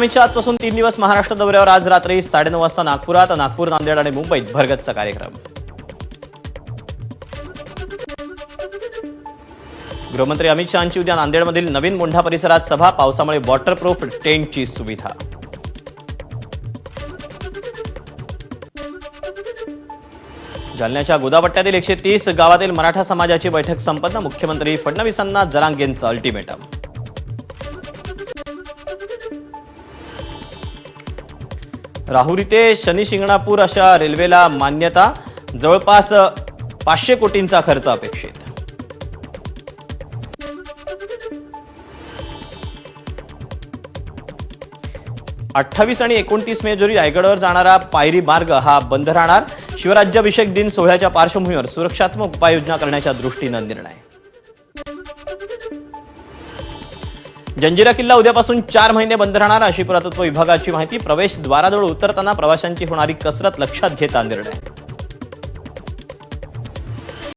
अमितशहा आजपासून 3 दिवस महाराष्ट्र दौऱ्यावर. आज रात्री 9:30 वाजता नागपुरात, नागपूर, नांदेड आणि मुंबईत भरगच्च कार्यक्रम. गृहमंत्री अमित शहांची उद्या नांदेडमधील नवीन मोंढा परिसरात सभा. पावसामुळे वॉटरप्रूफ टेंटची सुविधा. जालन्याच्या गोदापट्ट्यातील 130 गावातील मराठा समाजाची बैठक संपन्न. मुख्यमंत्री फडणवीसांना जरांगेंचं अल्टिमेटम. राहुरी ते शनी शिंगणापूर अशा रेल्वेला मान्यता. जवळपास 500 कोटींचा खर्च अपेक्षित. अठ्ठावीस आणि 29 मे रोजी रायगडवर जाणारा पायरी मार्ग हा बंद राहणार. शिवराज्याभिषेक दिन सोहळ्याच्या पार्श्वभूमीवर सुरक्षात्मक उपाययोजना करण्याच्या दृष्टीनं निर्णय. जंजिरा किल्ला उद्यापासून 4 महिने बंद राहणार अशी पुरातत्व विभागाची माहिती. प्रवेशद्वाराजवळ उतरताना प्रवाशांची होणारी कसरत लक्षात घेता निर्णय.